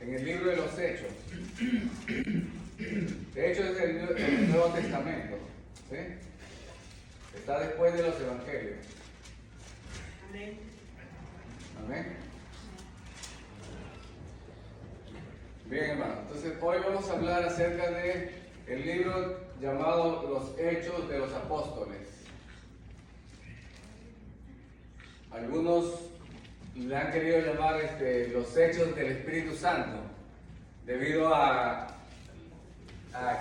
en el libro de los Hechos. De hecho, es el Nuevo Testamento. ¿Sí? Está después de los Evangelios. Amén. Amén. Bien, hermano. Entonces, hoy vamos a hablar acerca de el libro llamado Los Hechos de los Apóstoles. Algunos le han querido llamar los Hechos del Espíritu Santo, debido a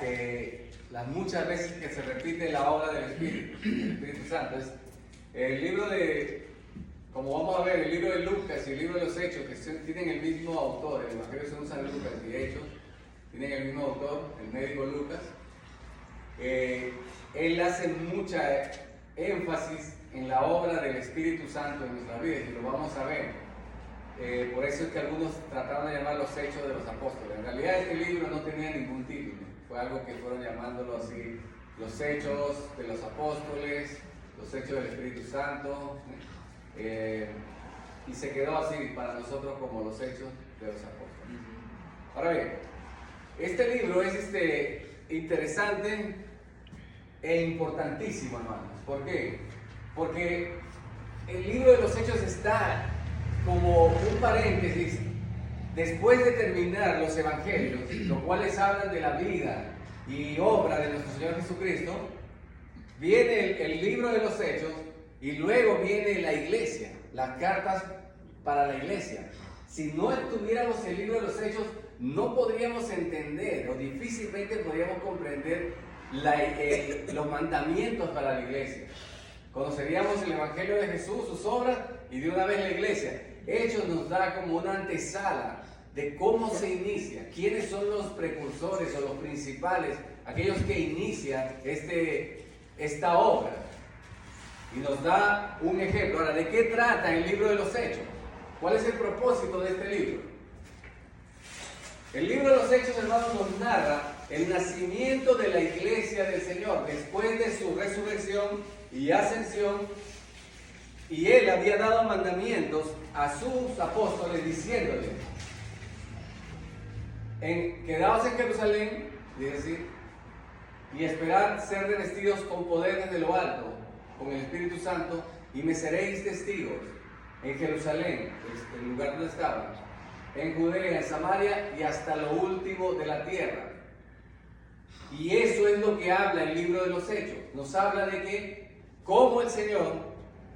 que las muchas veces que se repite la obra del Espíritu Santo. Es el libro de, como vamos a ver, el libro de Lucas y el libro de los Hechos, que tienen el mismo autor. El Evangelio se usa Lucas y Hechos, tienen el mismo autor, el médico Lucas. Él hace mucha énfasis en la obra del Espíritu Santo en nuestras vidas, y lo vamos a ver. Por eso es que algunos trataron de llamar los Hechos de los Apóstoles. En realidad este libro no tenía ningún título, fue algo que fueron llamándolo así: los Hechos de los Apóstoles, los Hechos del Espíritu Santo, y se quedó así para nosotros como los Hechos de los Apóstoles. Ahora bien, este libro es interesante e importantísimo, hermanos. ¿Por qué? Porque el libro de los Hechos está como un paréntesis después de terminar los Evangelios, los cuales hablan de la vida y obra de nuestro Señor Jesucristo. Viene el libro de los Hechos y luego viene la iglesia, las cartas para la iglesia. Si no tuviéramos el libro de los Hechos, no podríamos entender, o difícilmente podríamos comprender los mandamientos para la iglesia. Conoceríamos el Evangelio de Jesús, sus obras, y de una vez la iglesia. Hechos nos da como una antesala de cómo se inicia, quiénes son los precursores o los principales, aquellos que inician esta obra. Y nos da un ejemplo. Ahora, ¿de qué trata el libro de los Hechos? ¿Cuál es el propósito de este libro? El libro de los Hechos, hermanos, nos narra el nacimiento de la iglesia del Señor después de su resurrección y ascensión. Y Él había dado mandamientos a sus apóstoles diciéndoles: quedaos en Jerusalén, es decir, y esperad ser revestidos con poder desde lo alto, con el Espíritu Santo, y me seréis testigos en Jerusalén, el lugar donde estaban, en Judea, en Samaria y hasta lo último de la tierra. Y eso es lo que habla el libro de los Hechos. Nos habla de que cómo el Señor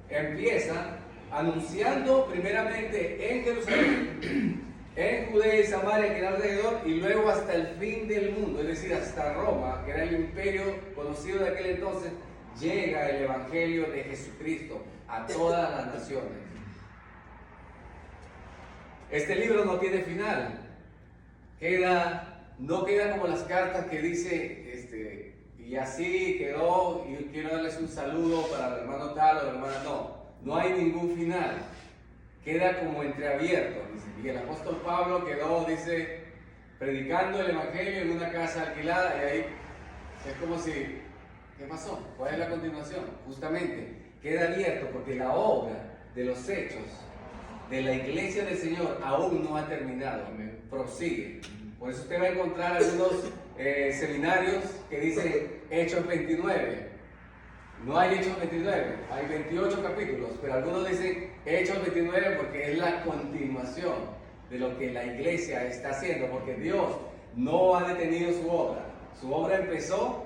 empieza anunciando primeramente en Jerusalén, en Judea y Samaria, que era alrededor, y luego hasta el fin del mundo, es decir, hasta Roma, que era el imperio conocido de aquel entonces. Llega el Evangelio de Jesucristo a todas las naciones. Este libro no tiene final. No queda como las cartas que dice, y así quedó, y quiero darles un saludo para el hermano tal o la hermana. No hay ningún final. Queda como entreabierto. Y el apóstol Pablo quedó, dice, predicando el Evangelio en una casa alquilada, y ahí es como si, ¿qué pasó? ¿Cuál es la continuación? Justamente, queda abierto porque la obra de los Hechos de la iglesia del Señor aún no ha terminado, prosigue. Por eso usted va a encontrar algunos seminarios que dicen Hechos 29. No hay Hechos 29, hay 28 capítulos, pero algunos dicen Hechos 29 porque es la continuación de lo que la iglesia está haciendo, porque Dios no ha detenido su obra. Su obra empezó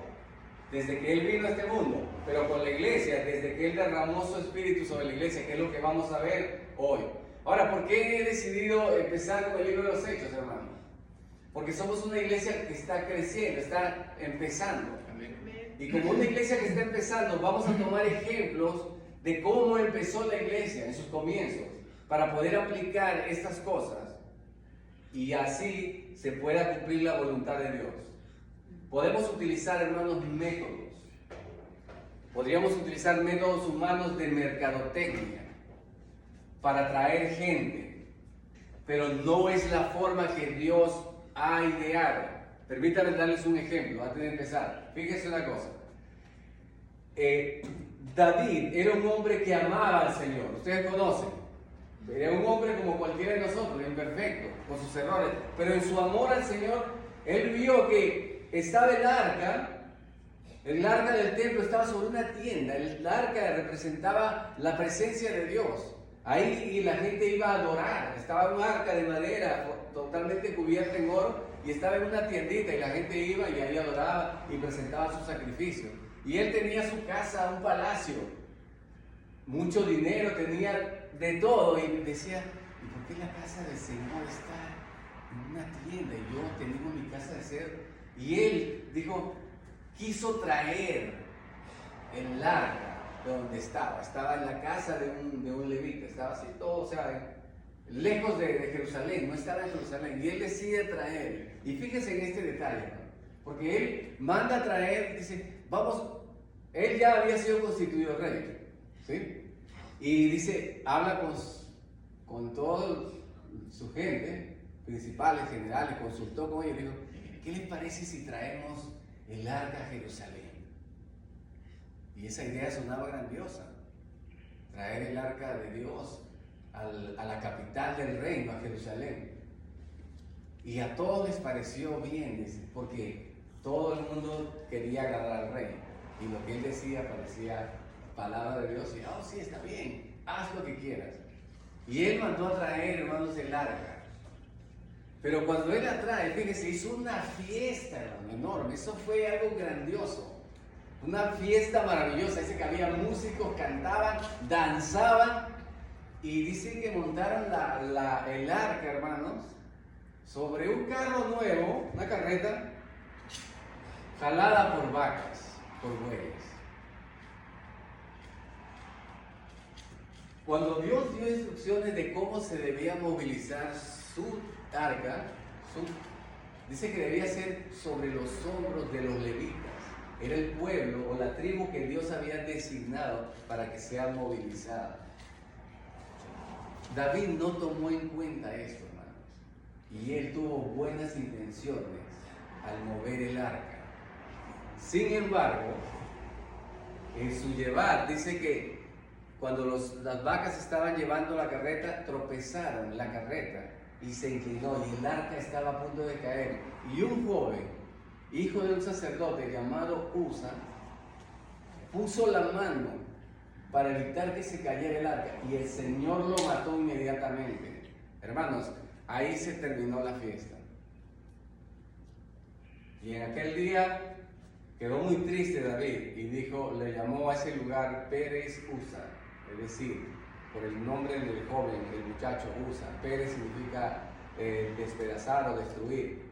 desde que Él vino a este mundo, pero con la iglesia, desde que Él derramó su espíritu sobre la iglesia, que es lo que vamos a ver hoy. Ahora, ¿por qué he decidido empezar con el libro de los Hechos, hermanos? Porque somos una iglesia que está creciendo, está empezando. Y como una iglesia que está empezando, vamos a tomar ejemplos de cómo empezó la iglesia en sus comienzos, para poder aplicar estas cosas y así se pueda cumplir la voluntad de Dios. Podemos utilizar, hermanos, métodos. Podríamos utilizar métodos humanos de mercadotecnia para atraer gente, pero no es la forma que Dios ha ideado. Permítanme darles un ejemplo antes de empezar. Fíjense una cosa. David era un hombre que amaba al Señor. Ustedes conocen. Era un hombre como cualquiera de nosotros, imperfecto, con sus errores. Pero en su amor al Señor, él vio que estaba el arca del templo estaba sobre una tienda. El arca representaba la presencia de Dios. Ahí la gente iba a adorar. Estaba un arca de madera totalmente cubierta en oro y estaba en una tiendita y la gente iba y ahí adoraba y presentaba su sacrificio. Y él tenía su casa, un palacio, mucho dinero, tenía de todo y decía, ¿y por qué la casa del Señor está en una tienda y yo tengo mi casa de ser? Y él dijo, quiso traer el arca de donde estaba en la casa de un levita, estaba así todo, o sea, lejos de Jerusalén, no estaba en Jerusalén, y él decide traer, y fíjense en este detalle, ¿no? Porque él manda a traer, dice, vamos, él ya había sido constituido rey, ¿sí? Y dice, habla con toda su gente, principales, generales, consultó con ellos, dijo, ¿qué les parece si traemos el arca a Jerusalén? Y esa idea sonaba grandiosa, traer el arca de Dios a la capital del reino, a Jerusalén. Y a todos les pareció bien, porque todo el mundo quería agradar al rey. Y lo que él decía parecía palabra de Dios. Y, oh, sí, está bien, haz lo que quieras. Y él mandó a traer, hermanos, el arca. Pero cuando él la trae, fíjese, hizo una fiesta, hermano, enorme. Eso fue algo grandioso. Una fiesta maravillosa. Dice que había músicos, cantaban, danzaban. Y dicen que montaron el arca, hermanos, sobre un carro nuevo, una carreta, jalada por vacas, por bueyes. Cuando Dios dio instrucciones de cómo se debía movilizar su arca, dice que debía ser sobre los hombros de los levitas. Era el pueblo o la tribu que Dios había designado para que sea movilizada. David no tomó en cuenta esto, hermanos, y él tuvo buenas intenciones al mover el arca. Sin embargo, en su llevar, dice que cuando las vacas estaban llevando la carreta, tropezaron en la carreta y se inclinó y el arca estaba a punto de caer. Y un joven, hijo de un sacerdote llamado Usa, puso la mano para evitar que se cayera el arca y el Señor lo mató inmediatamente. Hermanos, ahí se terminó la fiesta. Y en aquel día quedó muy triste David y le llamó a ese lugar Pérez Usa, es decir, por el nombre del joven, del muchacho Usa. Pérez significa despedazar o destruir.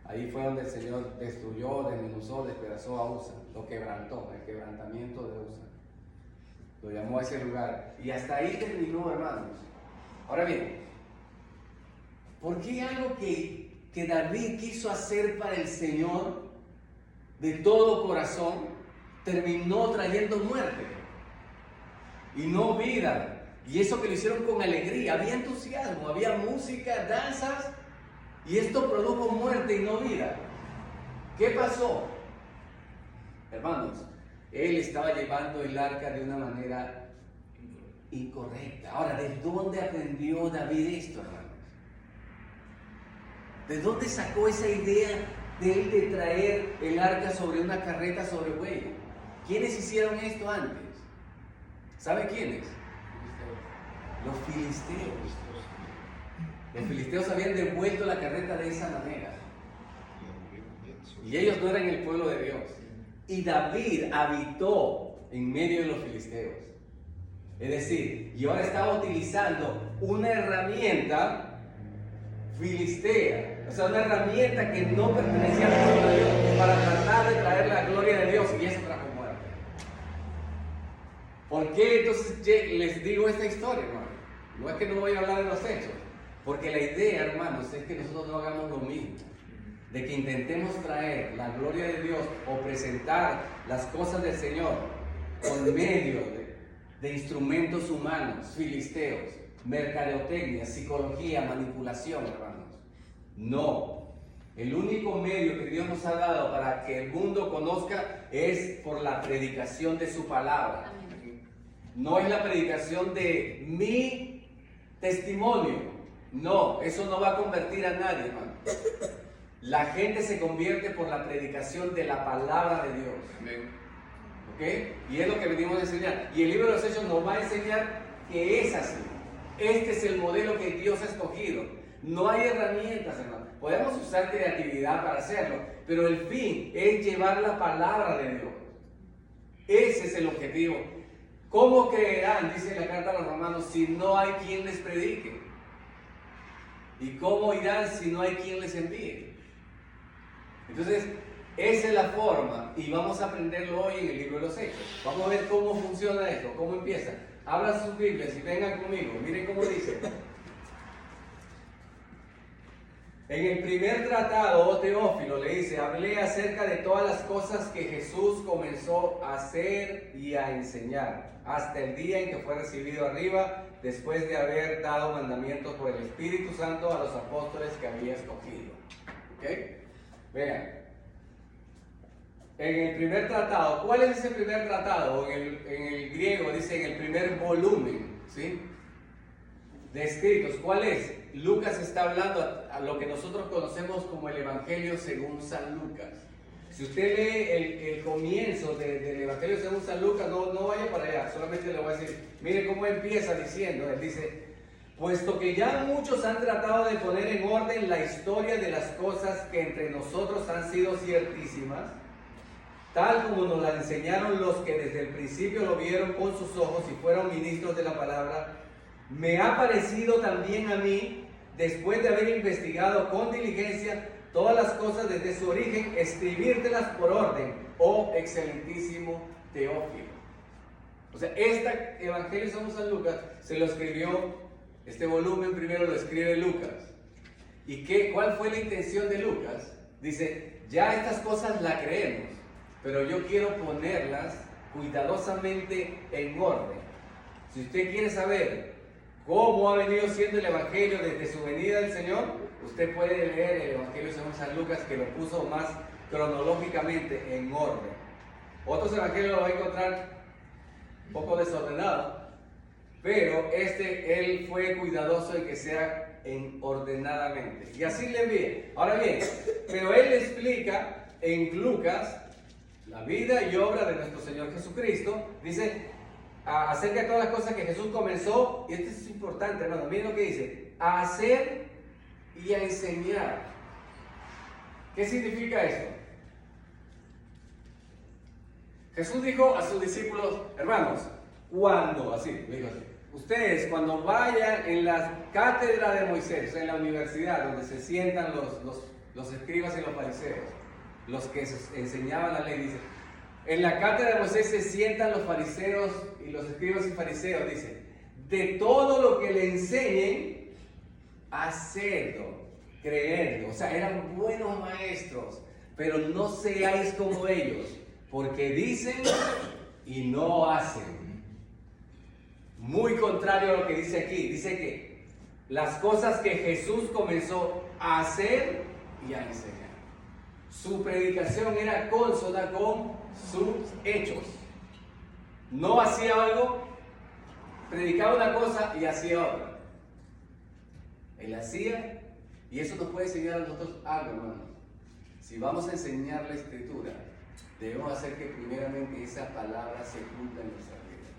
Ahí fue donde el Señor destruyó, desmenuzó, despedazó a Usa, lo quebrantó, el quebrantamiento de Usa. Lo llamó a ese lugar. Y hasta ahí terminó, hermanos. Ahora bien, ¿por qué algo que David quiso hacer para el Señor de todo corazón terminó trayendo muerte y no vida? Y eso que lo hicieron con alegría, había entusiasmo, había música, danzas, y esto produjo muerte y no vida. ¿Qué pasó? Hermanos, él estaba llevando el arca de una manera incorrecta. Ahora, ¿de dónde aprendió David esto, hermanos? ¿De dónde sacó esa idea de él de traer el arca sobre una carreta sobre buey? ¿Quiénes hicieron esto antes? ¿Sabe quiénes? Los filisteos. Los filisteos habían devuelto la carreta de esa manera. Y ellos no eran el pueblo de Dios. Y David habitó en medio de los filisteos. Es decir, y ahora estaba utilizando una herramienta filistea, o sea, una herramienta que no pertenecía al pueblo de Dios, para tratar de traer la gloria de Dios, y eso trajo muerte. ¿Por qué entonces les digo esta historia, hermano? No es que no voy a hablar de los hechos, porque la idea, hermanos, es que nosotros no hagamos lo mismo, de que intentemos traer la gloria de Dios o presentar las cosas del Señor por medio de instrumentos humanos, filisteos, mercadotecnia, psicología, manipulación, hermanos. No. El único medio que Dios nos ha dado para que el mundo conozca es por la predicación de su palabra. No es la predicación de mi testimonio. No, eso no va a convertir a nadie, hermano. La gente se convierte por la predicación de la palabra de Dios. Amén. ¿Ok? Y es lo que venimos a enseñar. Y el libro de los Hechos nos va a enseñar que es así. Este es el modelo que Dios ha escogido. No hay herramientas, hermano. Podemos usar creatividad para hacerlo, pero el fin es llevar la palabra de Dios. Ese es el objetivo. ¿Cómo creerán, dice la carta a los romanos, si no hay quien les predique? ¿Y cómo irán si no hay quien les envíe? Entonces, esa es la forma, y vamos a aprenderlo hoy en el libro de los Hechos. Vamos a ver cómo funciona esto, cómo empieza. Abran sus Biblias y vengan conmigo. Miren cómo dice. En el primer tratado, oh Teófilo, le dice, hablé acerca de todas las cosas que Jesús comenzó a hacer y a enseñar, hasta el día en que fue recibido arriba, después de haber dado mandamientos por el Espíritu Santo a los apóstoles que había escogido. ¿Ok? Vean. En el primer tratado, ¿cuál es ese primer tratado? En el griego dice en el primer volumen, ¿sí? De escritos. ¿Cuál es? Lucas está hablando a lo que nosotros conocemos como el Evangelio según San Lucas. Si usted lee el comienzo del Evangelio según San Lucas, no vaya para allá, solamente le voy a decir, mire cómo empieza diciendo, él dice, puesto que ya muchos han tratado de poner en orden la historia de las cosas que entre nosotros han sido ciertísimas, tal como nos la enseñaron los que desde el principio lo vieron con sus ojos y fueron ministros de la palabra, me ha parecido también a mí, después de haber investigado con diligencia todas las cosas desde su origen, escribírtelas por orden, oh excelentísimo Teófilo. O sea, este Evangelio según San Lucas se lo escribió, este volumen primero lo escribe Lucas. ¿Y cuál fue la intención de Lucas? Dice, ya estas cosas las creemos, pero yo quiero ponerlas cuidadosamente en orden. Si usted quiere saber cómo ha venido siendo el Evangelio desde su venida del Señor, usted puede leer el Evangelio según San Lucas, que lo puso más cronológicamente en orden. Otros evangelios lo va a encontrar un poco desordenado, pero él fue cuidadoso en que sea ordenadamente. Y así le envié. Ahora bien, pero él explica en Lucas la vida y obra de nuestro Señor Jesucristo. Dice acerca de todas las cosas que Jesús comenzó, y esto es importante, hermano, miren lo que dice, a hacer y a enseñar. ¿Qué significa esto? Jesús dijo a sus discípulos, hermanos, ustedes cuando vayan en la cátedra de Moisés, en la universidad donde se sientan los escribas y los fariseos, los que enseñaban la ley, dice, en la cátedra de Moisés se sientan los fariseos y los escribas y fariseos, dice, de todo lo que le enseñen, hacedlo, creedlo. O sea, eran buenos maestros, pero no seáis como ellos, porque dicen y no hacen. Muy contrario a lo que dice aquí. Dice que las cosas que Jesús comenzó a hacer y a enseñar. Su predicación era consona con sus hechos. No hacía algo, predicaba una cosa y hacía otra. Él hacía, y eso nos puede enseñar a nosotros algo, hermanos. Si vamos a enseñar la Escritura, debemos hacer que primeramente esa palabra se cumpla en nuestras vidas.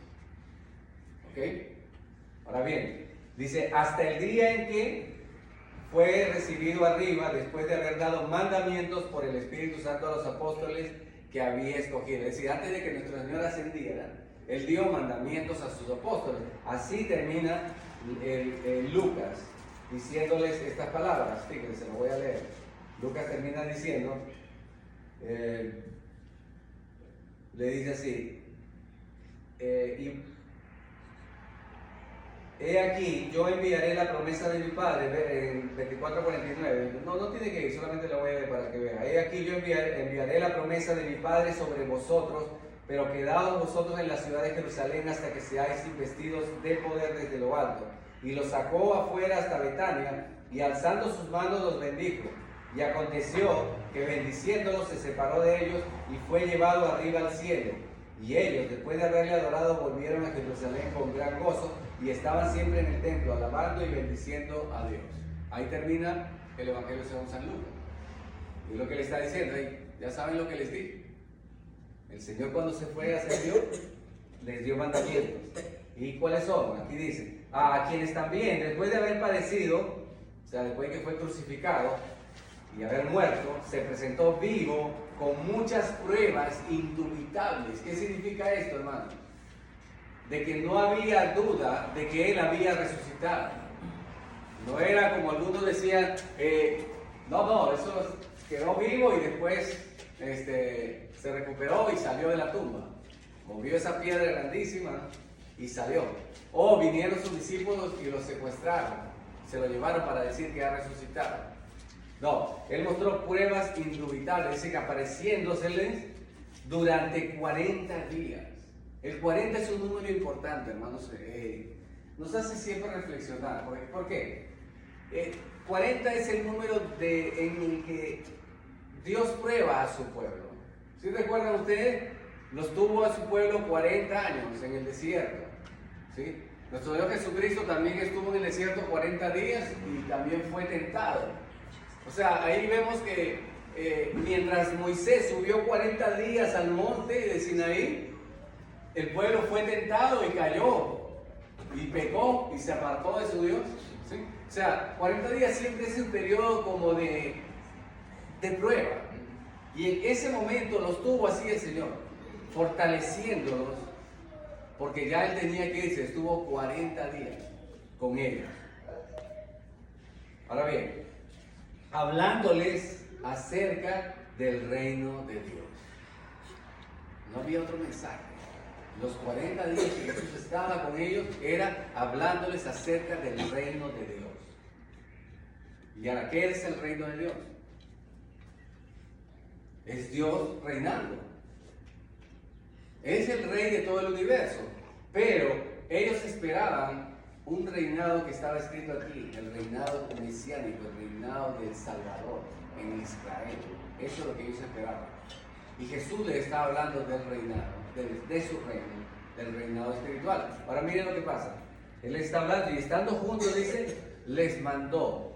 ¿Ok? Ahora bien, dice, hasta el día en que fue recibido arriba, después de haber dado mandamientos por el Espíritu Santo a los apóstoles que había escogido. Es decir, antes de que nuestro Señor ascendiera, Él dio mandamientos a sus apóstoles. Así termina Lucas, diciéndoles estas palabras. Fíjense, lo voy a leer. Lucas termina diciendo, le dice así, he aquí, yo enviaré la promesa de mi Padre, en 24:49, no tiene que ir, solamente lo voy a leer para que vea. He aquí, yo enviaré la promesa de mi Padre sobre vosotros, pero quedaos vosotros en la ciudad de Jerusalén hasta que seáis investidos de poder desde lo alto. Y los sacó afuera hasta Betania, y alzando sus manos los bendijo. Y aconteció que bendiciéndolos se separó de ellos y fue llevado arriba al cielo. Y ellos, después de haberle adorado, volvieron a Jerusalén con gran gozo y estaban siempre en el templo alabando y bendiciendo a Dios. Ahí termina el Evangelio según San Lucas. Y es lo que le está diciendo ahí. Ya saben lo que les dije. El Señor, cuando se fue a hacer Dios, les dio mandamientos. ¿Y cuáles son? Aquí dice: a quienes también, después de haber padecido, o sea, después de que fue crucificado y haber muerto, se presentó vivo con muchas pruebas indubitables. ¿Qué significa esto, hermano? De que no había duda de que Él había resucitado. No era como algunos decían, no, eso quedó vivo y después se recuperó y salió de la tumba. Movió esa piedra grandísima y salió. O vinieron sus discípulos y lo secuestraron, se lo llevaron para decir que ha resucitado. No, Él mostró pruebas indubitables, dice que apareciéndoseles durante 40 días. El 40 es un número importante, hermanos. Nos hace siempre reflexionar. ¿Por qué? 40 es el número en el que Dios prueba a su pueblo. ¿Sí recuerdan ustedes? Los tuvo a su pueblo 40 años en el desierto. ¿Sí? Nuestro Señor Jesucristo también estuvo en el desierto 40 días y también fue tentado. O sea, ahí vemos que mientras Moisés subió 40 días al monte de Sinaí, el pueblo fue tentado y cayó, y pecó y se apartó de su Dios. ¿Sí? O sea, 40 días siempre es un periodo como de prueba. Y en ese momento los tuvo así el Señor, fortaleciéndolos, porque ya Él tenía que irse, estuvo 40 días con ellos. Ahora bien, hablándoles acerca del reino de Dios. No había otro mensaje. Los 40 días que Jesús estaba con ellos era hablándoles acerca del reino de Dios. ¿Y ahora qué es el reino de Dios? Es Dios reinando. Es el rey de todo el universo. Pero ellos esperaban un reinado que estaba escrito aquí, el reinado mesiánico, el reinado del Salvador en Israel. Eso es lo que ellos esperaban. Y Jesús les está hablando del reinado, de su reino, del reinado espiritual. Ahora miren lo que pasa. Él está hablando y estando juntos, dice, les mandó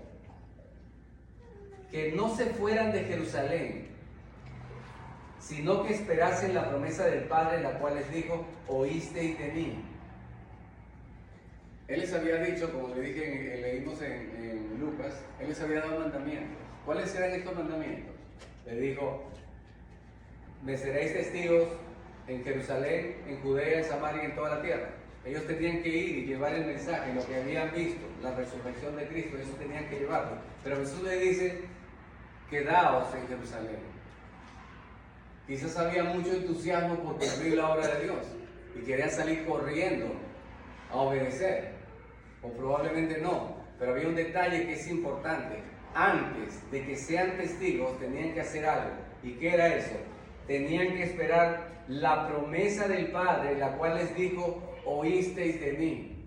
que no se fueran de Jerusalén, sino que esperasen la promesa del Padre, la cual les dijo: oísteis de mí. Él les había dicho, como le dije, leímos en Lucas, Él les había dado mandamientos. ¿Cuáles eran estos mandamientos? Le dijo: me seréis testigos en Jerusalén, en Judea, en Samaria y en toda la tierra. Ellos tenían que ir y llevar el mensaje, lo que habían visto, la resurrección de Cristo, eso tenían que llevarlo. Pero Jesús le dice: quedaos en Jerusalén. Quizás había mucho entusiasmo por cumplir la obra de Dios y querían salir corriendo a obedecer, o probablemente no, pero había un detalle que es importante. Antes de que sean testigos tenían que hacer algo. ¿Y qué era eso? Tenían que esperar la promesa del Padre, la cual les dijo: oísteis de mí.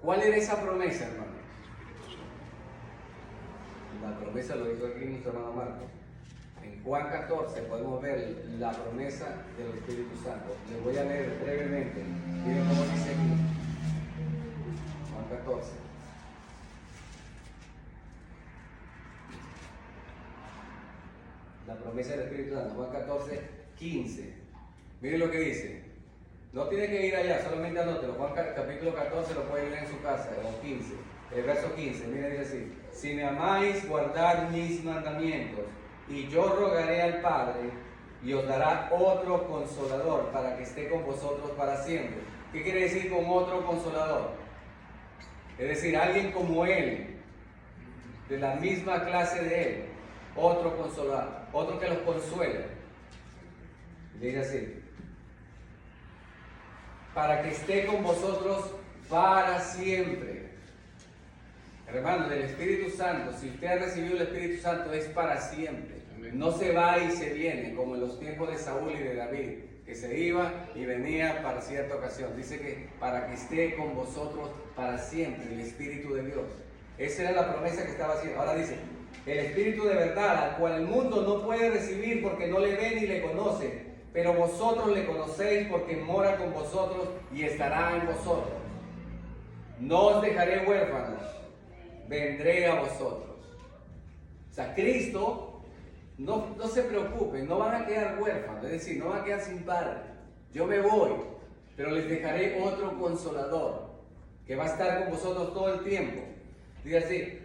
¿Cuál era esa promesa, hermano? La promesa lo dijo aquí nuestro hermano Marcos. En Juan 14 podemos ver la promesa del Espíritu Santo. Les voy a leer brevemente. Miren cómo dice aquí. Juan 14. La promesa del Espíritu Santo. Juan 14, 15. Miren lo que dice. No tiene que ir allá, solamente anótelo. Juan capítulo 14 lo pueden leer en su casa, o 15. El verso 15, miren, dice así: si me amáis, guardad mis mandamientos, y yo rogaré al Padre, y os dará otro consolador, para que esté con vosotros para siempre. ¿Qué quiere decir con otro consolador? Es decir, alguien como Él, de la misma clase de Él, otro consolador, otro que los consuele. Dice así: para que esté con vosotros para siempre. Hermano, del Espíritu Santo, si usted ha recibido el Espíritu Santo, es para siempre. No se va y se viene, como en los tiempos de Saúl y de David, que se iba y venía para cierta ocasión. Dice que para que esté con vosotros para siempre, el Espíritu de Dios. Esa era la promesa que estaba haciendo. Ahora dice: el Espíritu de verdad, al cual el mundo no puede recibir porque no le ve ni le conoce, pero vosotros le conocéis porque mora con vosotros y estará en vosotros. no os dejaré huérfanos, vendré a vosotros. O sea, Cristo, no se preocupen, no van a quedar huérfanos, es decir, no van a quedar sin padre. Yo me voy, pero les dejaré otro consolador, que va a estar con vosotros todo el tiempo. Dice así,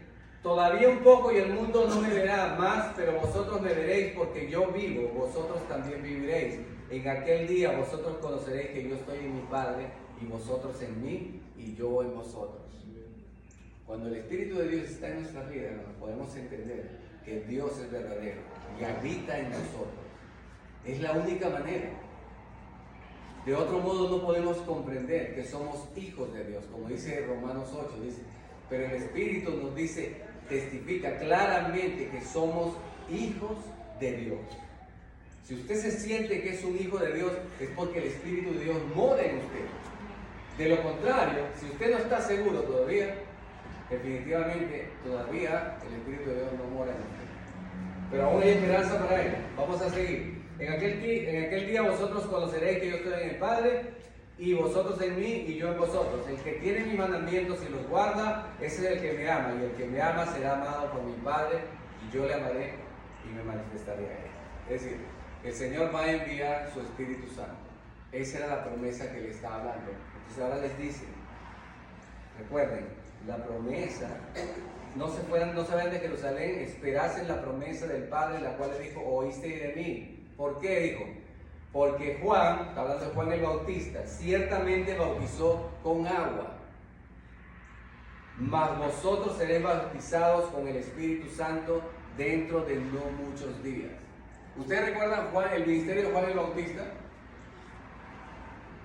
todavía un poco y el mundo no me verá más, pero vosotros me veréis porque yo vivo, vosotros también viviréis. En aquel día vosotros conoceréis que yo estoy en mi Padre y vosotros en mí y yo en vosotros. Cuando el Espíritu de Dios está en nuestra vida, hermanos, podemos entender que Dios es verdadero y habita en nosotros. Es la única manera. De otro modo no podemos comprender que somos hijos de Dios, como dice Romanos 8, dice, pero el Espíritu nos dice, testifica claramente que somos hijos de Dios. Si usted se siente que es un hijo de Dios, es porque el Espíritu de Dios mora en usted. De lo contrario, si usted no está seguro todavía, definitivamente todavía el Espíritu de Dios no mora en usted. Pero aún hay esperanza para él. Vamos a seguir. En aquel día vosotros conoceréis que yo estoy en el Padre y vosotros en mí y yo en vosotros. El que tiene mis mandamientos y los guarda, ese es el que me ama. Y el que me ama será amado por mi Padre y yo le amaré y me manifestaré a él. Es decir, el Señor va a enviar su Espíritu Santo. Esa era la promesa que le estaba hablando. Entonces ahora les dice, recuerden, la promesa, no se vayan de Jerusalén, esperasen la promesa del Padre, la cual le dijo, oísteis de mí. ¿Por qué? Dijo, porque Juan, está hablando de Juan el Bautista, ciertamente bautizó con agua, mas vosotros seréis bautizados con el Espíritu Santo dentro de no muchos días. ¿Ustedes recuerdan el ministerio de Juan el Bautista?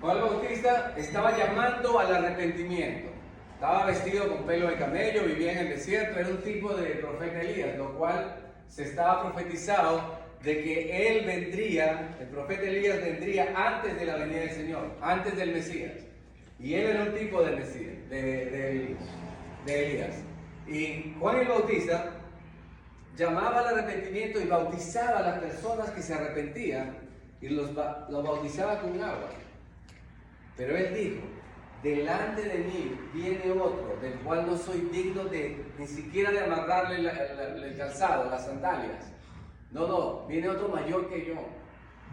Juan el Bautista estaba llamando al arrepentimiento. Estaba vestido con pelo de camello, vivía en el desierto, era un tipo de profeta Elías, lo cual se estaba profetizado de que él vendría, el profeta Elías vendría antes de la venida del Señor, antes del Mesías. Y él era un tipo de Mesías, de Elías. Y Juan el Bautista llamaba al arrepentimiento y bautizaba a las personas que se arrepentían y los bautizaba con agua. Pero él dijo, delante de mí viene otro, del cual no soy digno ni siquiera de amarrarle el calzado, las sandalias. No, viene otro mayor que yo.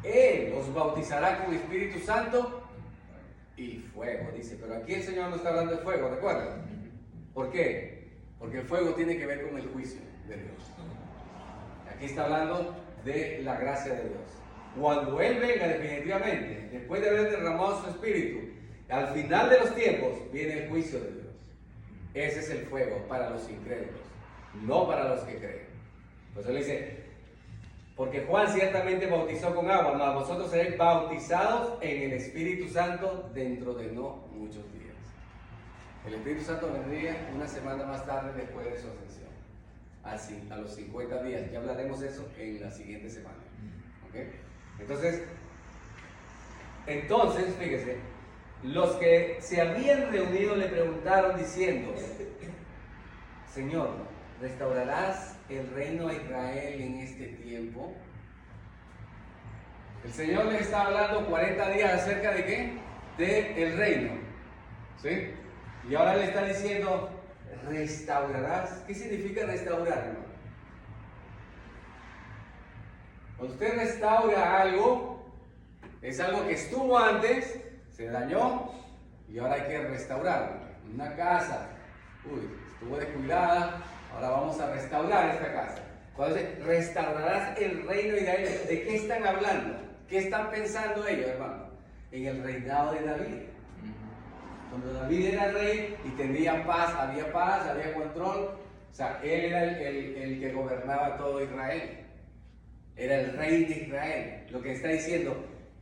Él os bautizará con Espíritu Santo y fuego, dice. Pero aquí el Señor no está hablando de fuego, ¿recuerdan? ¿Por qué? Porque el fuego tiene que ver con el juicio de Dios. Aquí está hablando de la gracia de Dios. Cuando Él venga definitivamente, después de haber derramado su Espíritu, al final de los tiempos viene el juicio de Dios. Ese es el fuego para los incrédulos, no para los que creen. Por eso le dice, porque Juan ciertamente bautizó con agua, mas vosotros seréis bautizados en el Espíritu Santo dentro de no muchos días. El Espíritu Santo vendría una semana más tarde después de su ascensión. Así, a los 50 días. Ya hablaremos de eso en la siguiente semana. ¿Okay? Entonces, fíjese, los que se habían reunido le preguntaron diciendo, Señor, ¿restaurarás el reino a Israel en este tiempo? El Señor les está hablando 40 días acerca de ¿qué? Del reino. ¿Sí? Y ahora le está diciendo, ¿restaurarás? ¿Qué significa restaurar, hermano? Cuando usted restaura algo, es algo que estuvo antes, se dañó y ahora hay que restaurarlo. Una casa, estuvo descuidada, ahora vamos a restaurar esta casa. Cuando dice, restaurarás el reino de Israel, ¿de qué están hablando? ¿Qué están pensando ellos, hermano? En el reinado de David. Cuando David era rey y tenía paz, había control, o sea, él era el que gobernaba todo Israel. Era el rey de Israel. Lo que está diciendo,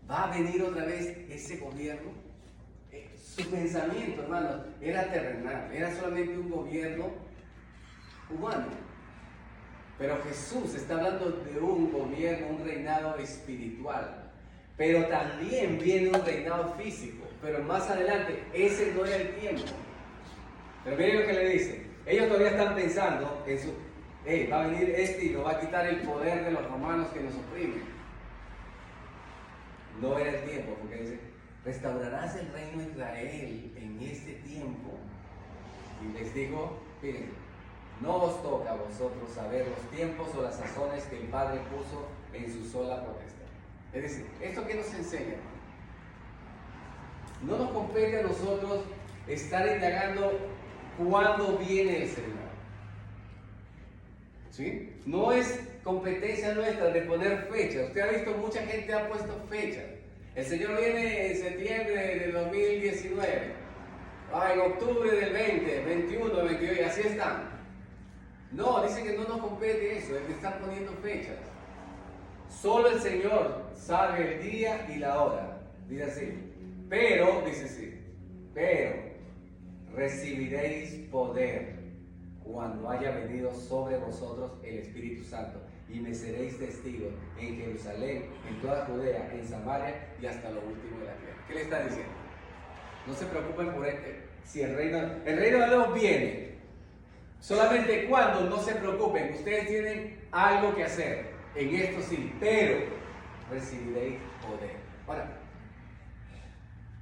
¿va a venir otra vez ese gobierno? Su pensamiento, hermanos, era terrenal, era solamente un gobierno humano. Pero Jesús está hablando de un gobierno, un reinado espiritual. Pero también viene un reinado físico. Pero más adelante, ese no era el tiempo. Pero miren lo que le dice. Ellos todavía están pensando en va a venir este y nos va a quitar el poder de los romanos que nos oprimen. No era el tiempo, porque dice, restaurarás el reino de Israel en este tiempo. Y les dijo, miren, no os toca a vosotros saber los tiempos o las sazones que el Padre puso en su sola potestad. Es decir, ¿esto qué nos enseña, hermano? No nos compete a nosotros estar indagando cuándo viene el Señor. ¿Sí? No es competencia nuestra de poner fechas. Usted ha visto, mucha gente ha puesto fechas. El Señor viene en septiembre del 2019, en octubre del 20, 21, 22, y así están. No, dice que no nos compete eso, el de estar poniendo fechas. Solo el Señor sabe el día y la hora. Dice así. Pero, dice así, pero recibiréis poder cuando haya venido sobre vosotros el Espíritu Santo, y me seréis testigos en Jerusalén, en toda Judea, en Samaria y hasta lo último de la tierra. ¿Qué le está diciendo? No se preocupen por si el reino de Dios viene. Solamente cuando, no se preocupen, ustedes tienen algo que hacer. En esto sí, pero recibiréis poder. Ahora,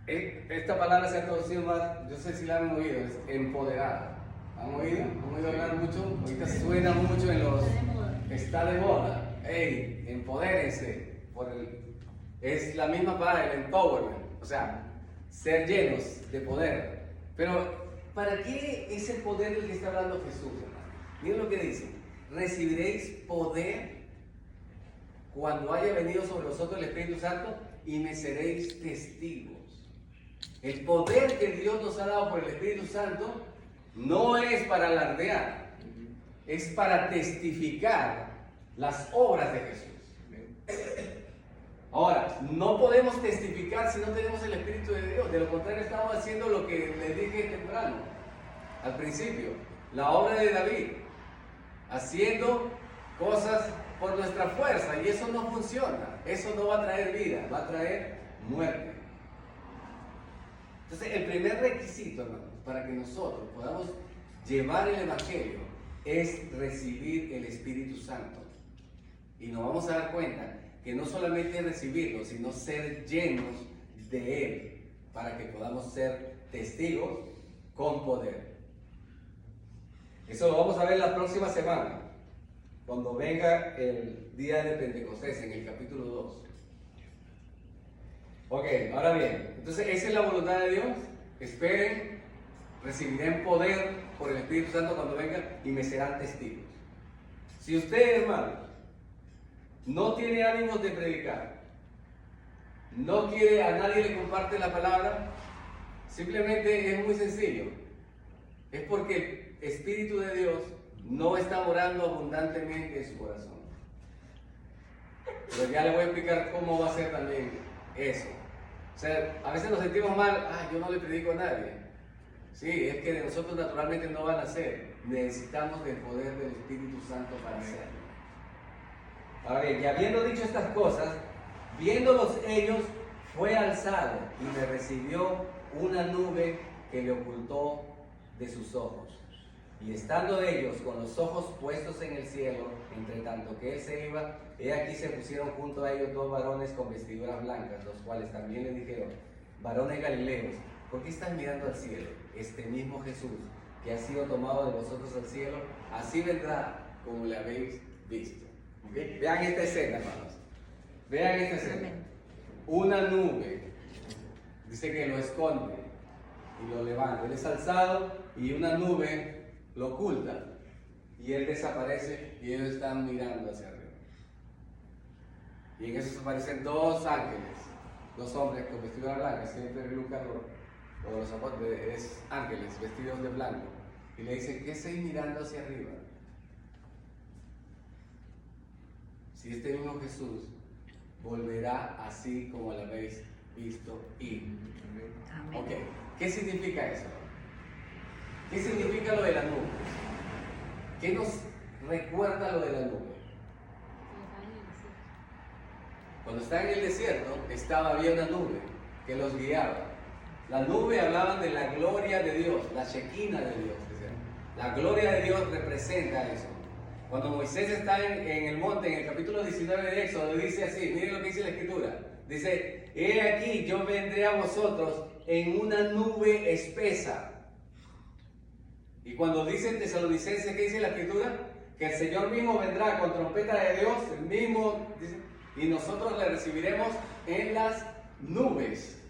esta palabra se ha traducido más, yo sé si la han oído, es empoderada. ¿Han oído? ¿Han oído hablar mucho? Ahorita suena mucho en los... Está de moda. ¡Ey! Empodérense. Es la misma palabra, el empowerment. O sea, ser llenos de poder. Pero, ¿para qué es el poder del que está hablando Jesús, hermano? Miren lo que dice. Recibiréis poder cuando haya venido sobre vosotros el Espíritu Santo y me seréis testigos. El poder que Dios nos ha dado por el Espíritu Santo no es para alardear, es para testificar las obras de Jesús. Ahora, no podemos testificar si no tenemos el Espíritu de Dios. De lo contrario, estamos haciendo lo que les dije temprano, al principio, la obra de David, haciendo cosas por nuestra fuerza, y eso no funciona. Eso no va a traer vida, va a traer muerte. Entonces, el primer requisito, hermanos, para que nosotros podamos llevar el Evangelio es recibir el Espíritu Santo. Y nos vamos a dar cuenta que no solamente es recibirlo, sino ser llenos de Él, para que podamos ser testigos con poder. Eso lo vamos a ver la próxima semana, cuando venga el día de Pentecostés, en el capítulo 2. Ok, ahora bien, entonces esa es la voluntad de Dios. Esperen, recibirán poder por el Espíritu Santo cuando venga y me serán testigos. Si usted, hermano, no tiene ánimos de predicar, no quiere, a nadie le comparte la palabra, simplemente es muy sencillo. Es porque el Espíritu de Dios no está morando abundantemente en su corazón. Pero ya le voy a explicar cómo va a ser también eso. O sea, a veces nos sentimos mal, yo no le predico a nadie. Sí, es que de nosotros naturalmente no van a ser. Necesitamos del poder del Espíritu Santo para hacerlo. Ahora bien, y habiendo dicho estas cosas, viéndolos ellos, fue alzado y me recibió una nube que le ocultó de sus ojos. Y estando ellos con los ojos puestos en el cielo, entre tanto que él se iba, he aquí se pusieron junto a ellos dos varones con vestiduras blancas, los cuales también le dijeron: varones galileos, ¿por qué están mirando al cielo? Este mismo Jesús, que ha sido tomado de vosotros al cielo, así vendrá como le habéis visto. ¿Okay? Vean esta escena, hermanos. Vean esta escena. Una nube, dice que lo esconde y lo levanta. Él es alzado y una nube lo oculta. Y él desaparece y ellos están mirando hacia arriba. Y en eso aparecen dos ángeles, dos hombres con vestiduras blancas, siempre Lucas o los apóstoles, es ángeles vestidos de blanco. Y le dicen: ¿qué estáis mirando hacia arriba? Si este mismo Jesús volverá así como lo habéis visto ir. Amén. Ok, ¿qué significa eso? ¿Qué significa lo de la nube? ¿Qué nos recuerda lo de la nube? Cuando está en el desierto, había una nube que los guiaba. La nube hablaban de la gloria de Dios, la Shekinah de Dios. La gloria de Dios representa eso. Cuando Moisés está en el monte, en el capítulo 19 de Éxodo, dice así, miren lo que dice la Escritura. Dice: he aquí, yo vendré a vosotros en una nube espesa. Y cuando dicen Tesalonicenses, ¿qué dice la Escritura? Que el Señor mismo vendrá con trompeta de Dios, el mismo, dice, y nosotros le recibiremos en las nubes.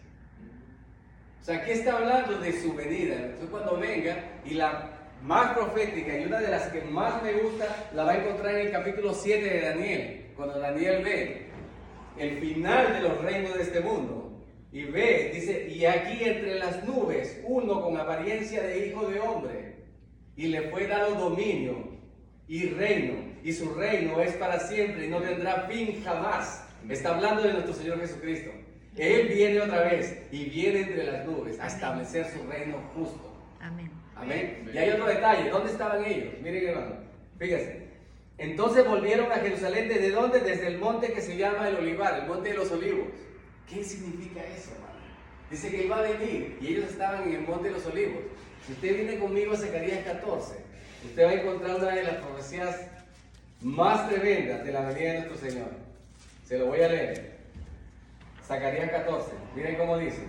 O sea, aquí está hablando de su venida. Entonces cuando venga, y la más profética y una de las que más me gusta, la va a encontrar en el capítulo 7 de Daniel, cuando Daniel ve el final de los reinos de este mundo. Y ve, dice, y aquí entre las nubes, uno con apariencia de hijo de hombre, y le fue dado dominio y reino, y su reino es para siempre y no tendrá fin jamás. Está hablando de nuestro Señor Jesucristo. Él viene otra vez y viene entre las nubes a establecer su reino justo. Amén. Amén. Y hay otro detalle, ¿dónde estaban ellos? Miren, hermano, fíjense. Entonces volvieron a Jerusalén, ¿desde dónde? Desde el monte que se llama el Olivar, el monte de los olivos. ¿Qué significa eso, hermano? Dice que Él va a venir y ellos estaban en el monte de los olivos. Si usted viene conmigo a Zacarías 14, usted va a encontrar una de las profecías más tremendas de la venida de nuestro Señor. Se lo voy a leer. Zacarías 14, miren cómo dice.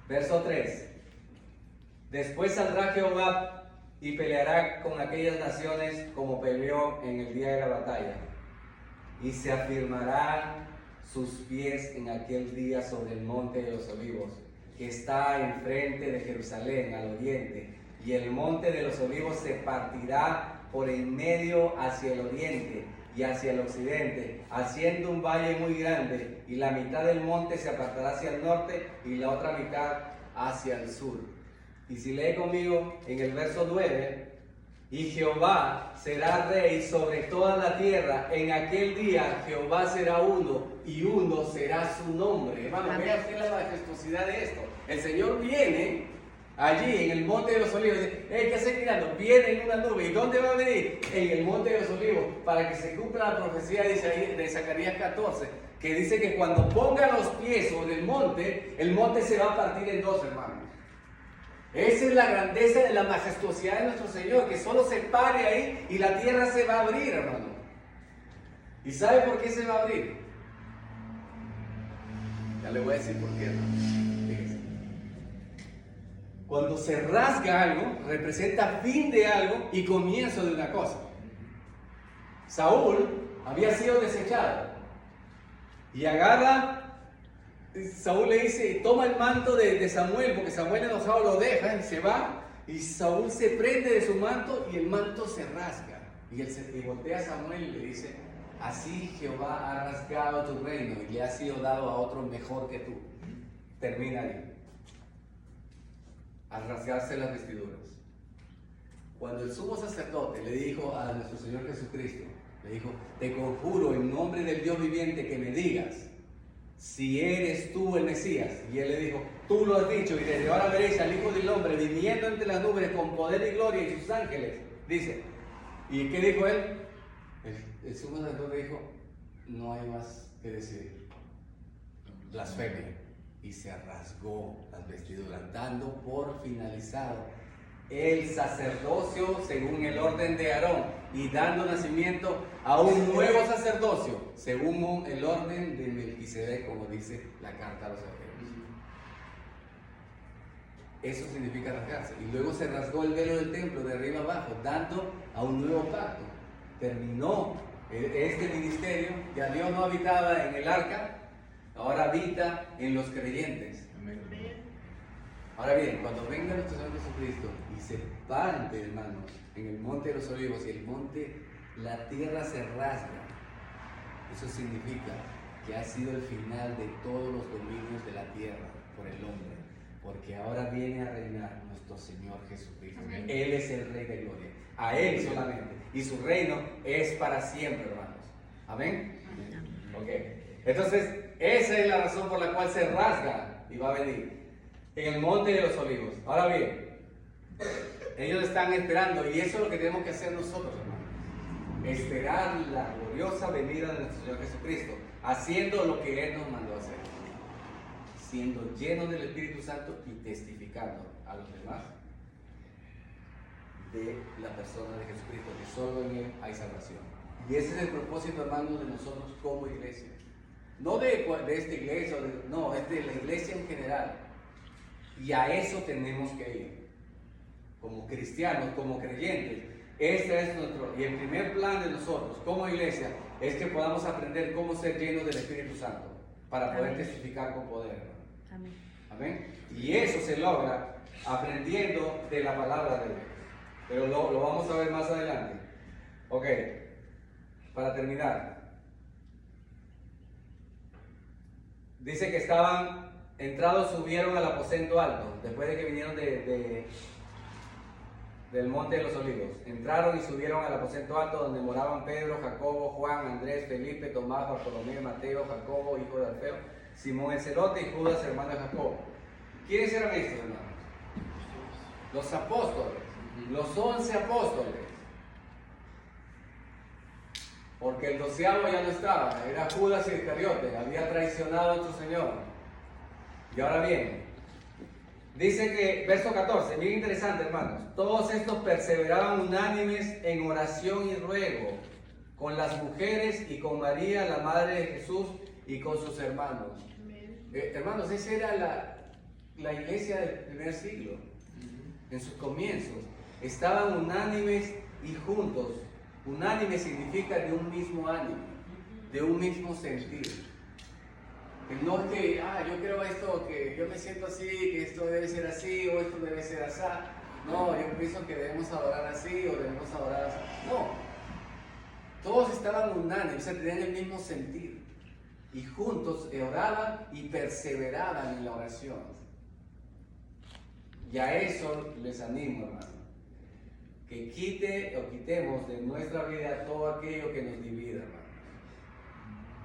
Verso 3. Después saldrá Jehová y peleará con aquellas naciones como peleó en el día de la batalla. Y se afirmará sus pies en aquel día sobre el monte de los olivos, que está enfrente de Jerusalén, al oriente. Y el monte de los olivos se partirá por en medio hacia el oriente y hacia el occidente, haciendo un valle muy grande, y la mitad del monte se apartará hacia el norte y la otra mitad hacia el sur. Y si lee conmigo en el verso 9, y Jehová será rey sobre toda la tierra, en aquel día Jehová será uno, y uno será su nombre. Hermano, vea usted la majestuosidad de esto. El Señor viene allí en el monte de los olivos. Dice, ¿qué hace mirando? Viene en una nube. ¿Y dónde va a venir? En el monte de los olivos, para que se cumpla la profecía de Zacarías 14, que dice que cuando ponga los pies sobre el monte se va a partir en dos, hermanos. Esa es la grandeza de la majestuosidad de nuestro Señor, que solo se pare ahí y la tierra se va a abrir, hermano. ¿Y sabe por qué se va a abrir? Ya le voy a decir por qué, hermano. Fíjense. Cuando se rasga algo, representa fin de algo y comienzo de una cosa. Saúl había sido desechado y agarra. Saúl le dice, toma el manto de Samuel, porque Samuel enojado lo deja y se va, y Saúl se prende de su manto y el manto se rasga. Y voltea a Samuel y le dice, así Jehová ha rasgado tu reino y le ha sido dado a otro mejor que tú. Termina ahí. Al rasgarse las vestiduras. Cuando el sumo sacerdote le dijo a nuestro Señor Jesucristo, le dijo, te conjuro en nombre del Dios viviente que me digas si eres tú el Mesías. Y él le dijo, tú lo has dicho, y desde ahora veréis al Hijo del Hombre viniendo entre las nubes con poder y gloria y sus ángeles. Dice, ¿y qué dijo él? El sumo sacerdote dijo, no hay más que decir, blasfemia. Y se rasgó las vestiduras, dando por finalizado el sacerdocio según el orden de Aarón y dando nacimiento a un nuevo sacerdocio según el orden de Melquisedec, como dice la carta a los Hebreos. Eso significa rasgarse. Y luego se rasgó el velo del templo de arriba abajo, dando a un nuevo pacto. Terminó este ministerio. Ya Dios no habitaba en el arca, ahora habita en los creyentes. Amén. Ahora bien, cuando venga nuestro Señor Jesucristo y se parte, hermanos, en el monte de los olivos y el monte, la tierra se rasga, eso significa que ha sido el final de todos los dominios de la tierra por el hombre, porque ahora viene a reinar nuestro Señor Jesucristo. Amén. Él es el Rey de Gloria, a Él solamente, y su reino es para siempre, hermanos. Amén. Ok, entonces esa es la razón por la cual se rasga y va a venir en el monte de los olivos. Ahora bien, ellos están esperando, y eso es lo que tenemos que hacer nosotros, hermanos. Esperar la gloriosa venida de nuestro Señor Jesucristo, haciendo lo que Él nos mandó a hacer, siendo llenos del Espíritu Santo y testificando a los demás de la persona de Jesucristo, que solo en Él hay salvación. Y ese es el propósito, hermanos, de nosotros como iglesia. No de esta iglesia, no, es de la iglesia en general. Y a eso tenemos que ir. como cristianos, como creyentes. Este es nuestro, y el primer plan de nosotros como iglesia es que podamos aprender cómo ser llenos del Espíritu Santo para poder Amén. testificar con poder, hermano. Amén. Amén. Y eso se logra aprendiendo de la palabra de Dios. Pero lo vamos a ver más adelante. Ok, para terminar. Dice que estaban entrados, subieron al aposento alto, después de que vinieron del monte de los olivos. Entraron y subieron al aposento alto donde moraban Pedro, Jacobo, Juan, Andrés, Felipe, Tomás, Bartolomé, Mateo, Jacobo, hijo de Alfeo, Simón el celote y Judas, hermano de Jacobo. ¿Quiénes eran estos, hermanos? Los apóstoles, los 11 apóstoles. Porque el 12º ya no estaba, era Judas Iscariote, había traicionado a nuestro Señor. Y ahora bien, dice que, verso 14, bien interesante, hermanos, todos estos perseveraban unánimes en oración y ruego con las mujeres y con María, la madre de Jesús, y con sus hermanos. Hermanos, esa era la iglesia del primer siglo, en sus comienzos. Estaban unánimes y juntos. Unánime significa de un mismo ánimo, de un mismo sentir. Que no es que, yo creo esto, que yo me siento así, que esto debe ser así, o esto debe ser así. No, yo pienso que debemos adorar así, o debemos adorar así. No. Todos estaban unánimes, o sea, tenían el mismo sentir. Y juntos oraban y perseveraban en la oración. Y a eso les animo, hermano. Que quitemos de nuestra vida todo aquello que nos divida, hermano.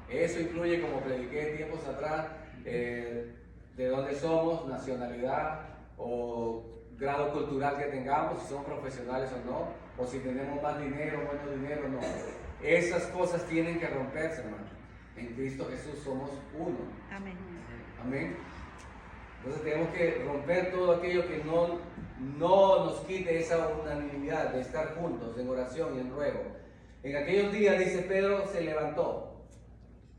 Eso incluye, como prediqué tiempos atrás, de dónde somos, nacionalidad o grado cultural que tengamos, si somos profesionales o no, o si tenemos más dinero, menos dinero, no. Esas cosas tienen que romperse, hermano. En Cristo Jesús somos uno. Amén. Amén. Entonces tenemos que romper todo aquello que no nos quite esa unanimidad de estar juntos en oración y en ruego. En aquellos días, dice, Pedro se levantó.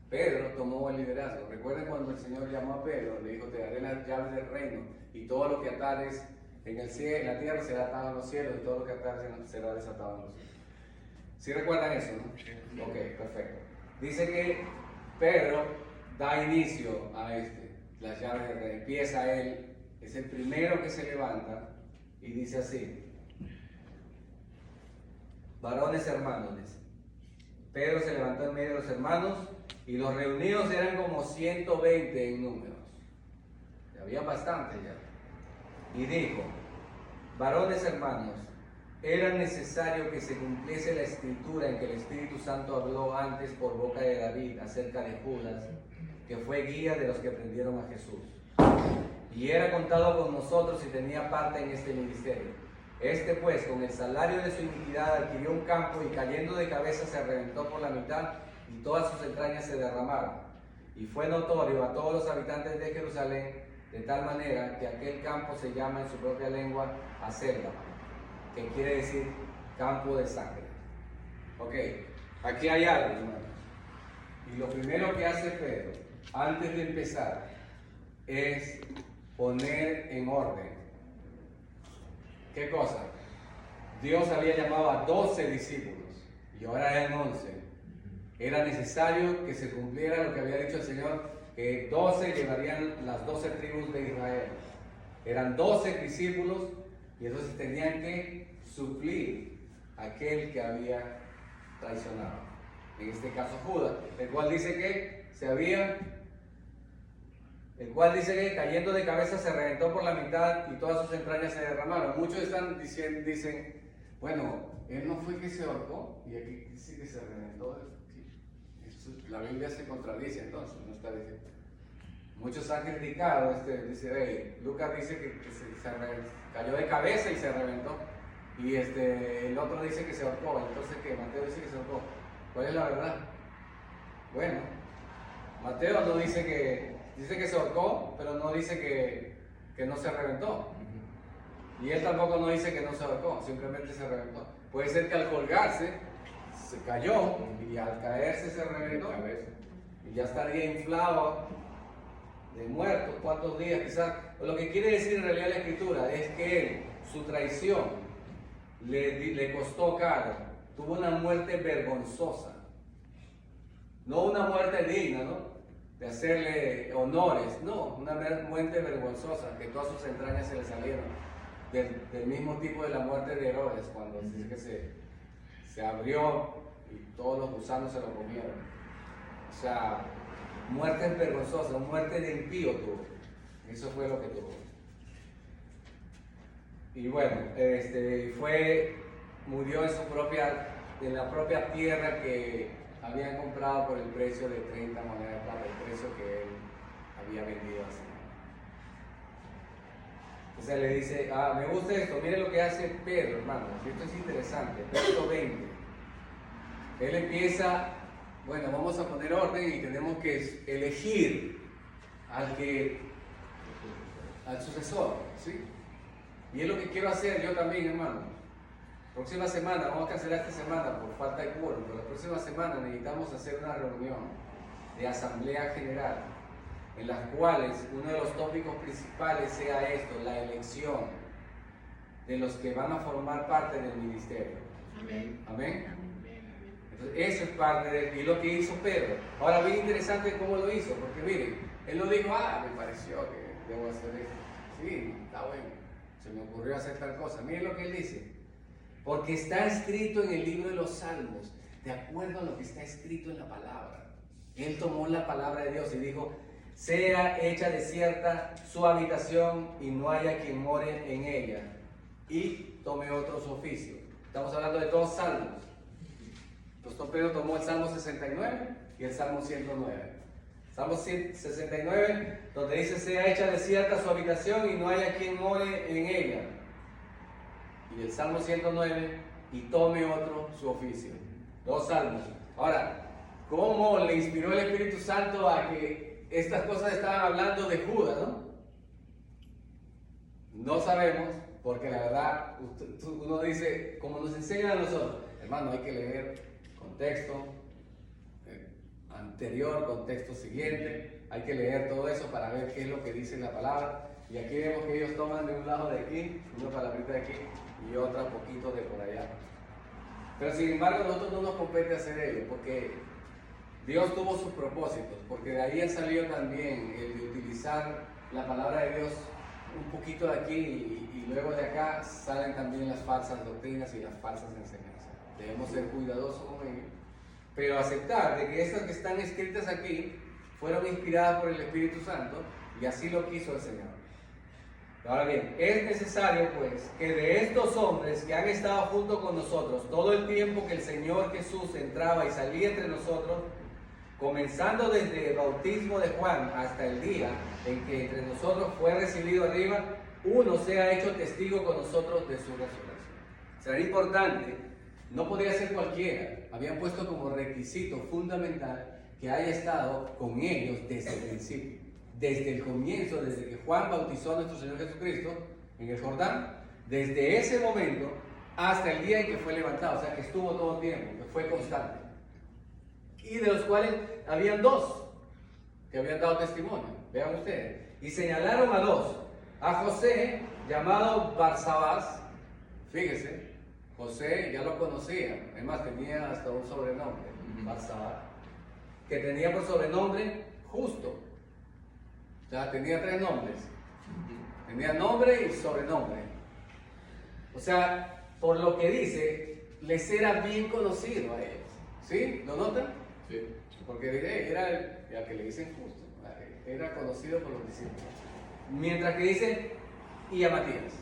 Pedro tomó el liderazgo. Recuerden cuando el Señor llamó a Pedro, le dijo, te daré las llaves del reino, y todo lo que atares en el cielo, en la tierra será atado en los cielos, y todo lo que atares será desatado en los cielos. ¿Sí recuerdan eso, no? Ok, perfecto. Dice que Pedro da inicio a las llaves del reino. Empieza él, es el primero que se levanta y dice así: varones hermanos, dice. Pedro se levantó en medio de los hermanos y los reunidos eran como 120 en números. Había bastante ya. Y dijo: varones hermanos, era necesario que se cumpliese la escritura en que el Espíritu Santo habló antes por boca de David acerca de Judas, que fue guía de los que prendieron a Jesús. Y era contado con nosotros y tenía parte en este ministerio. Este pues, con el salario de su iniquidad, adquirió un campo y cayendo de cabeza se reventó por la mitad y todas sus entrañas se derramaron. Y fue notorio a todos los habitantes de Jerusalén, de tal manera que aquel campo se llama en su propia lengua Azelda, que quiere decir campo de sangre. Ok, aquí hay algo, hermanos. Y lo primero que hace Pedro, antes de empezar, es poner en orden. ¿Qué cosa? Dios había llamado a 12 discípulos y ahora eran 11. Era necesario que se cumpliera lo que había dicho el Señor, que 12 llevarían las 12 tribus de Israel. Eran 12 discípulos y entonces tenían que suplir a aquel que había traicionado. En este caso Judas, el cual dice que cayendo de cabeza se reventó por la mitad y todas sus entrañas se derramaron. Muchos dicen, bueno, él no fue que se ahorcó, y aquí dice que se reventó. La Biblia se contradice entonces, no está diciendo. Muchos han criticado, Lucas dice que cayó de cabeza y se reventó, y el otro dice que se ahorcó, entonces que Mateo dice que se ahorcó. ¿Cuál es la verdad? Bueno, Mateo no dice que se ahorcó, pero no dice que no se reventó. Y él tampoco no dice que no se ahorcó, simplemente se reventó. Puede ser que al colgarse se cayó y al caerse se reventó y ya estaría inflado de muerto, ¿cuántos días quizás? Lo que quiere decir en realidad la escritura es que él su traición le costó caro. Tuvo una muerte vergonzosa. No una muerte digna, ¿no? De hacerle honores. No, una muerte vergonzosa, que todas sus entrañas se le salieron. Del mismo tipo de la muerte de Herodes, cuando dice que se abrió y todos los gusanos se lo comieron. O sea, muerte vergonzosa, muerte de impío tuvo. Eso fue lo que tuvo. Y bueno, murió en la propia tierra que habían comprado por el precio de 30 monedas de plata, el precio que él había vendido así. Entonces le dice, me gusta esto, mire lo que hace Pedro, hermano, esto es interesante, verso 20. Él empieza, bueno, vamos a poner orden y tenemos que elegir al sucesor, ¿sí? Y es lo que quiero hacer yo también, hermano. Próxima semana, vamos a cancelar esta semana por falta de quórum, pero la próxima semana necesitamos hacer una reunión de asamblea general, en las cuales uno de los tópicos principales sea esto, la elección de los que van a formar parte del ministerio. Amén. Amén. Entonces, eso es parte y lo que hizo Pedro. Ahora, bien interesante cómo lo hizo, porque miren, él no dijo, me pareció que debo hacer esto. Sí, está bueno, se me ocurrió hacer tal cosa. Miren lo que él dice. Porque está escrito en el libro de los Salmos, de acuerdo a lo que está escrito en la palabra. Él tomó la palabra de Dios y dijo, sea hecha desierta su habitación y no haya quien more en ella. Y tome otro su oficio. Estamos hablando de dos salmos. Entonces Pedro tomó el Salmo 69 y el Salmo 109. Salmo 69, donde dice, sea hecha desierta su habitación y no haya quien more en ella. Y el Salmo 109, y tome otro su oficio. Dos salmos. Ahora, ¿cómo le inspiró el Espíritu Santo a que estas cosas estaban hablando de Judas, no? No sabemos, porque la verdad, uno dice, como nos enseñan a nosotros, hermano, hay que leer contexto anterior, contexto siguiente, hay que leer todo eso para ver qué es lo que dice la palabra. Y aquí vemos que ellos toman de un lado de aquí, una palabrita de aquí y otra poquito de por allá. Pero sin embargo, a nosotros no nos compete hacer ello, porque Dios tuvo sus propósitos, porque de ahí ha salido también el de utilizar la palabra de Dios un poquito de aquí y luego de acá salen también las falsas doctrinas y las falsas enseñanzas. Debemos ser cuidadosos con ello, pero aceptar de que estas que están escritas aquí fueron inspiradas por el Espíritu Santo y así lo quiso el Señor. Ahora bien, es necesario pues que de estos hombres que han estado junto con nosotros todo el tiempo que el Señor Jesús entraba y salía entre nosotros, comenzando desde el bautismo de Juan hasta el día en que entre nosotros fue recibido arriba, uno sea hecho testigo con nosotros de su resurrección. Será importante, no podría ser cualquiera, habían puesto como requisito fundamental que haya estado con ellos desde el principio. Desde el comienzo, desde que Juan bautizó a nuestro Señor Jesucristo en el Jordán, desde ese momento hasta el día en que fue levantado, o sea que estuvo todo el tiempo, que fue constante. Y de los cuales habían dos que habían dado testimonio, vean ustedes, y señalaron a dos, a José, llamado Barsabás, fíjese, José ya lo conocía, además tenía hasta un sobrenombre, Barsabás, que tenía por sobrenombre Justo. O sea, tenía tres nombres. Tenía nombre y sobrenombre. O sea, por lo que dice, les era bien conocido a ellos. ¿Sí? ¿Lo notan? Sí. Porque era el que le dicen Justo. Era conocido por los discípulos. Mientras que dice, y a Matías.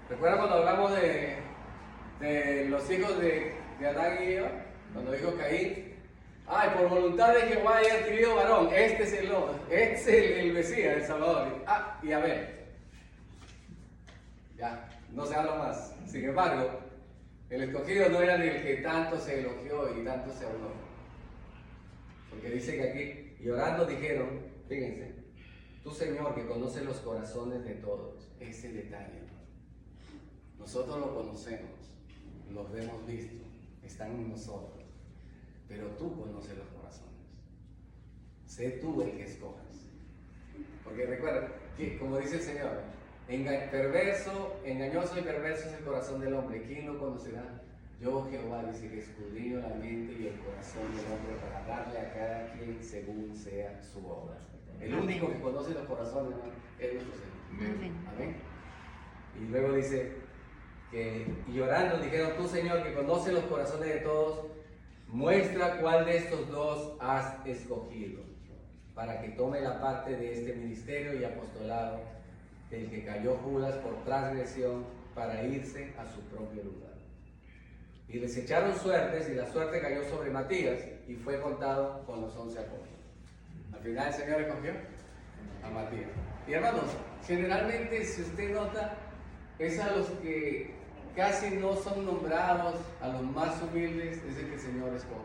¿Recuerdan cuando hablamos de los hijos de Adán y Eva? Cuando dijo Caín, por voluntad de Jehová he adquirido varón, este es el Mesías, el Salvador. Y a ver, ya, no se habla más. Sin embargo, el escogido no era del que tanto se elogió y tanto se habló. Porque dice que aquí, y orando dijeron, fíjense, tú Señor que conoces los corazones de todos, ese detalle. Nosotros lo conocemos, los hemos visto, están en nosotros. Pero tú conoces los corazones. Sé tú el que escojas. Porque recuerda, que, como dice el Señor, Engañoso y perverso es el corazón del hombre. ¿Quién lo conocerá? Yo, Jehová, dice que escudriño la mente y el corazón del hombre para darle a cada quien según sea su obra. El único que conoce los corazones, hermano, es nuestro Señor. Amén. Amén. Y luego dice que, y orando dijeron, tú, Señor, que conoces los corazones de todos, muestra cuál de estos dos has escogido para que tome la parte de este ministerio y apostolado del que cayó Judas por transgresión para irse a su propio lugar. Y les echaron suertes y la suerte cayó sobre Matías y fue contado con los 11 apóstoles. Al final el Señor escogió a Matías. Y hermanos, generalmente si usted nota, es a los que casi no son nombrados, a los más humildes, es el que el Señor escoge,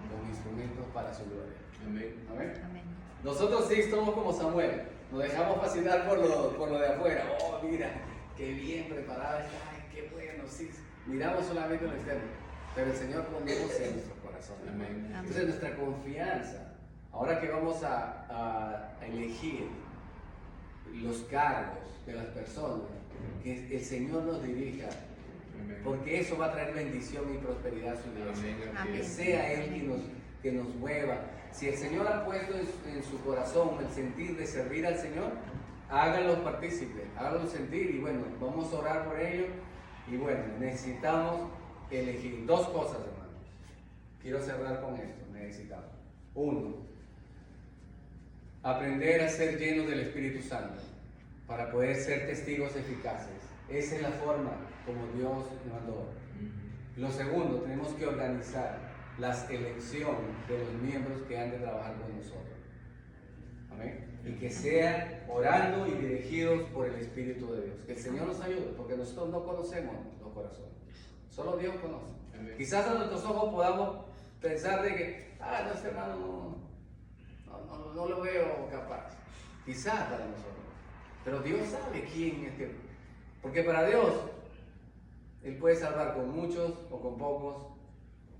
los instrumentos para su gloria. Amén. Amén. Amén. Nosotros sí somos como Samuel, nos dejamos fascinar por lo de afuera. Oh, mira, qué bien preparado está, ay, qué bueno, sí. Miramos solamente lo externo, pero el Señor conoce en nuestros corazones. Amén. Entonces nuestra confianza, ahora que vamos a elegir los cargos de las personas, que el Señor nos dirija, Amén. porque eso va a traer bendición y prosperidad a su iglesia. Amén. Que sea Él que nos mueva. Si el Señor ha puesto en su corazón el sentir de servir al Señor, háganlo partícipe, háganlo sentir, y bueno, vamos a orar por ello. Y bueno, necesitamos elegir dos cosas, hermanos. Quiero cerrar con esto. Necesitamos, uno, aprender a ser llenos del Espíritu Santo para poder ser testigos eficaces. Esa es la forma como Dios nos mandó. Lo segundo, tenemos que organizar la elección de los miembros que han de trabajar con nosotros. Amén. Y que sean orando y dirigidos por el Espíritu de Dios. Que el Señor nos ayude, porque nosotros no conocemos los corazones. Solo Dios conoce. Amén. Quizás a nuestros ojos podamos pensar de que, no, este hermano no lo veo capaz. Quizás para nosotros. Pero Dios sabe quién es que. Porque para Dios, Él puede salvar con muchos o con pocos.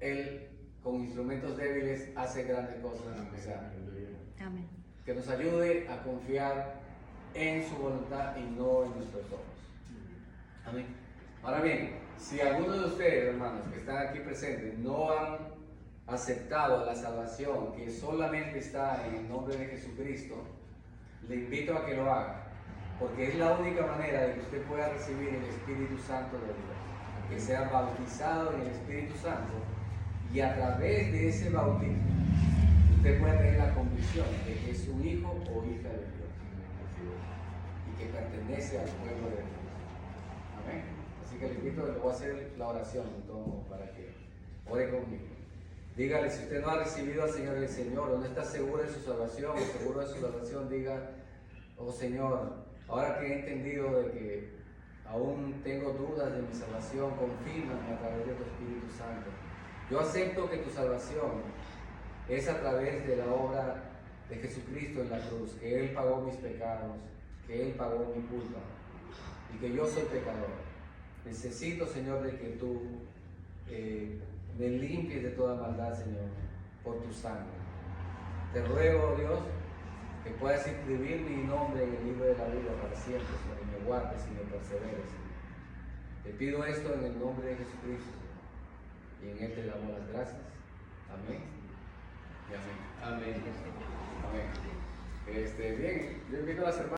Él, con instrumentos débiles, hace grandes cosas. O sea, Amén. que nos ayude a confiar en su voluntad y no en nuestros ojos. Amén. Ahora bien, si alguno de ustedes, hermanos, que están aquí presentes, no han aceptado la salvación que solamente está en el nombre de Jesucristo, le invito a que lo haga, porque es la única manera de que usted pueda recibir el Espíritu Santo de Dios, que sea bautizado en el Espíritu Santo, y a través de ese bautismo usted puede tener la convicción de que es un hijo o hija de Dios y que pertenece al pueblo de Dios. Amén. Así que le invito, le voy a hacer la oración entonces, para que ore conmigo. Dígale, si usted no ha recibido al Señor, el Señor, o no está seguro de su salvación, o seguro de su salvación, diga, oh Señor, ahora que he entendido de que aún tengo dudas de mi salvación, confírmame a través de tu Espíritu Santo. Yo acepto que tu salvación es a través de la obra de Jesucristo en la cruz, que Él pagó mis pecados, que Él pagó mi culpa, y que yo soy pecador. Necesito, Señor, de que tú me limpies de toda maldad, Señor, por tu sangre. Te ruego, Dios, que puedas inscribir mi nombre en el libro de la vida para siempre, Señor, y me guardes y me perseveres. Te pido esto en el nombre de Jesucristo, y en Él te damos las gracias. Amén. Y amén. Amén. Amén. Bien, yo invito a las hermanas.